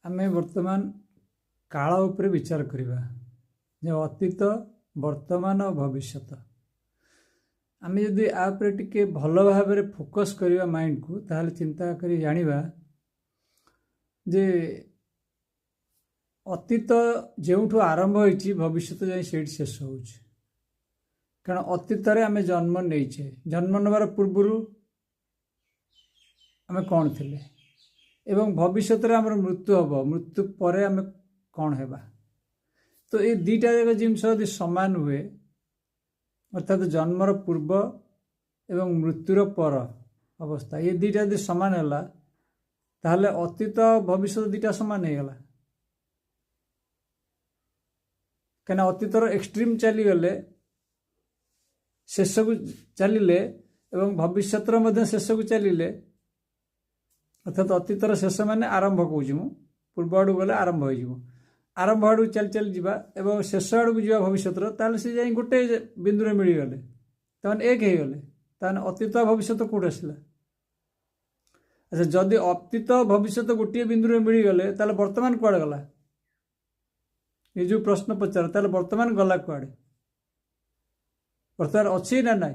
आमे वर्तमान काल उपरे विचार करिबा जे अतीत वर्तमान और भविष्यत आमे यदि आ उपरे टिके भल भाव फोकस करिबा माइंड को ताहले चिंता करी जानिबा जे अतीत जेउठु आरंभ होइछि भविष्यत जाई सेठ शेष होउछि। कारण अतीत रे आमे जन्म नैछे, जन्म नबार पूर्वरु आमे कौन थिले एवं भविष्यत रे हमर मृत्यु हबो, मृत्यु परे आमे कौन हेबा। तो ये दुईटा जाक जिनस यदि समान हुए अर्थात जन्मर पूर्व एवं मृत्युर पर अवस्था ये दुईटा यदि समान है ताहले अतीत भविष्य दुईटा समान हो गला। कहीं अतीतर एक्सट्रीम चलीगले शेष को चलिले एवं भविष्यतर मध्य शेष को चलिले अर्थात अतीतर शेष माने आरंभ कौच मु पूर्व आड़ गले आरंभ हो आरंभ आड़ चल चल जावा एवं शेष आड़ को जा भविष्यतर ताल से जाई गोटे बिंदु मिलगले तमाने एक हो गले ताने अतीत भविष्यत कौट आसला। अच्छा जदि अतीत भविष्यत गोटे बिंदु मिलगले ताले वर्तमान कुआड़ गला ये जो प्रश्न पचार ताले वर्तमान गला कुआड़े वर्तमान अच्छी ना नाई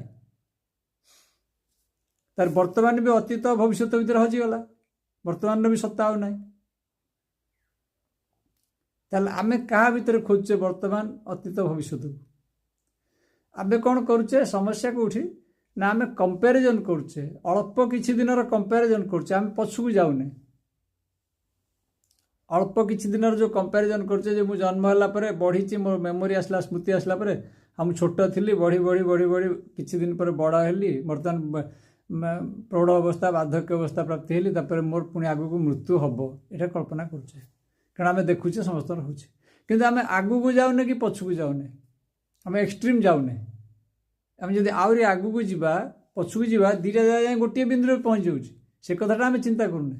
तार वर्तमान भी अतीत भविष्यत भीतर हजिगला वर्तमान भी सत्ता आउ नाई। ताले आमे कहा भीतर खोजुचे वर्तमान अतीत भविष्यत को आमे कौन करुचे समस्या को उठी ना आमे कंपैरिजन करुचे अल्प किछि दिनर कंपैरिजन करुचे आमे पछुकु जाउने अल्प किछि दिनर जो कंपैरिजन करुचे जे मु जन्म होला परे बढ़ीची मोर मेमोरी आसला स्मृति आसला परे हम छोट थिली बढ़ी बढ़ी बढ़ी बढ़ी किछि दिन पर बड़ा हेली वर्तमान प्रौढ़ अवस्था बार्धक्य अवस्था प्राप्ति हेली तापर मोर पुणी आगु को मृत्यु हबो एटा कल्पना करुचे कारण आमे देखुचे समस्त होचे किंतु आमे आगु को जाउने कि पछुकु जाउने आमे एक्सट्रीम जाउने आमे जदि आउरी आगु को जिबा पछुकु जिबा दीटा जाय गोटे बिंदु रे पहुंच जाउची से कथाटा आमे चिंता करूने।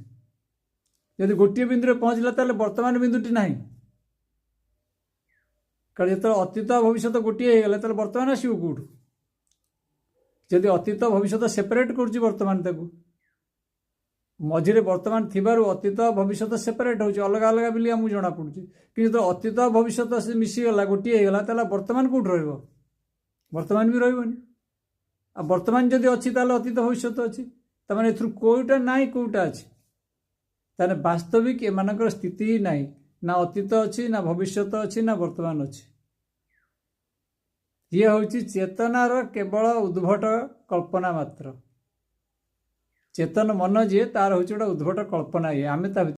जदि गोटे बिंदु रे पहुंचला ताले वर्तमान बिंदुटी नाही कारण जो अतीत भविष्य गोटे हो गला ताले वर्तमान आसीबो कोठु जदि अतीत भविष्य सेपरेट करुच्ची वर्तमान ताकू मझिरे वर्तमान थिबारु अतीत भविष्य सेपरेट होची अलग अलग बिली हमकु जणा पडुची कि जो अतीत भविष्य से मिसी गला गोटे हो गला ताले वर्तमान कोठ रहइबो वर्तमान भी रहइबोनी आ वर्तमान जदि अछि ताले अतीत भविष्य अछि तमाने एथु कोइटा नाही कोइटा अछि ताने वास्तविक एमानकर स्थिति ही नाही ना अतीत अछि ना भविष्यत अछि ना वर्तमान अछि। ये होची चेतनार केवल उद्भट कल्पना मात्र चेतन मन जे तार होची उद्भट कल्पना ये आमे ता